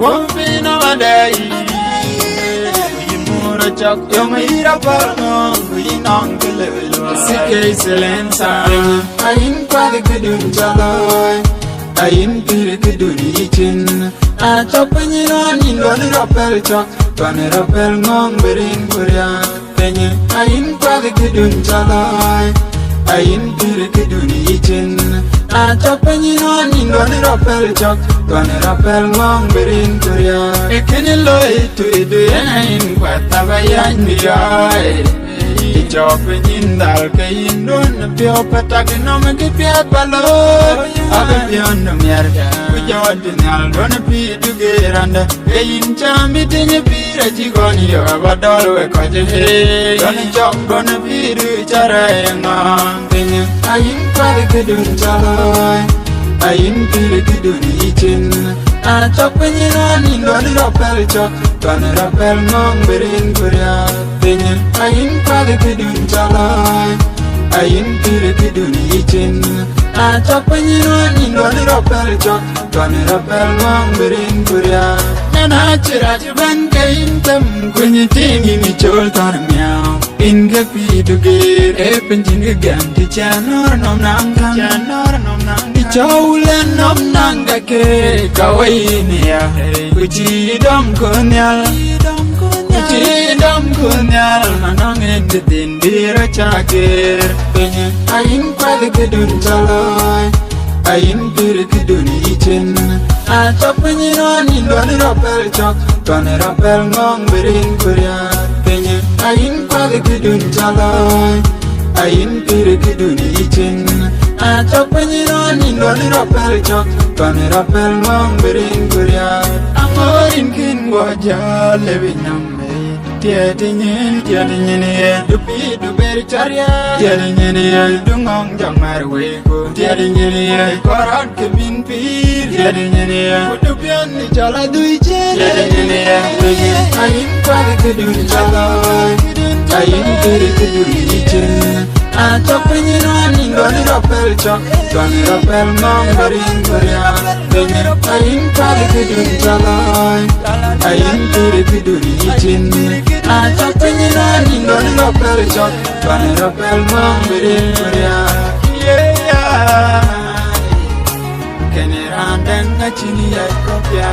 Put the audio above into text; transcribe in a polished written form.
Wofino madai Imura chak Yomira parno Inong kilewilwa Sike silencer Ayin kwa de kudun chaloi Ayin pire kudun ichin Achopenyi nani ndoni rapel chak Kwane rapel ngong berin kuria Penye ayin kwa de kudun chaloi Ayin pire kudun ichin Achopenyi nani ndoni rapel chak Kwane rapel ngong berin kuria Ekini loe tu idu yenayin kwa tabayan miyai Ichopenyin dal kayin dun Pio patak inome ki piat balot Abe pion no mierda Kujawad nyal don pi dugeranda Kayin chambi tinye pira chigoni yo abadol we koje he Doni chok don pi du chara engang Tinye ayin kwade kudun chaloi Ayin pire kudun ichin Achopenyin nani ndoni rapel chok Kwane rapel ngong berin kuria Tinye ayin kwade kudun chaloi Ayin pire kudun ichin Achopenyin nani ndoni rapel chok Kwane rapel ngong berin kuria Nana chira chiban kayin tem Kunyi tingi mi chol tar miao Inga pi dugir Epenjin gagam Di chanor nom nangkang Chanor nom nangkang Di chaulen nom nangka ke Kawaii ya Kuchi dom kunyal Kuchi dom kunyal Manangin ditin bira cakir Penye ayin kwade kudun chaloi Ayin pire kudun ichin Achopenyi nani ndoni rapel chok Kwane rapel ngong berin kuria Penye ayin kwade kudun chaloi Ayin pire kudun ichin Achopenyi nani ndoni rapel chok Kwane rapel ngong berin kuria Amorin kin wajah lewi nyame Tiada nyen ye Dupi duberi carya Tiada nyen ye Dungong jang marweko Tiada nyen ye Korat kebin pir Tiada nyen ye Kudupian ni cala duichen Tiada nyen ye Ayin kwade kudun chaloi Ayin pire kudun ichin Achopenyi nani ndoni rapel chok Kwane rapel ngong berin kuria Penye ayin kwade kudun chaloi Ayin pire kudun ichin Achopenyi nani ndoni rapel chok Kwane rapel ngong berin kuria Yeah Kene randeng ngachini ya kopya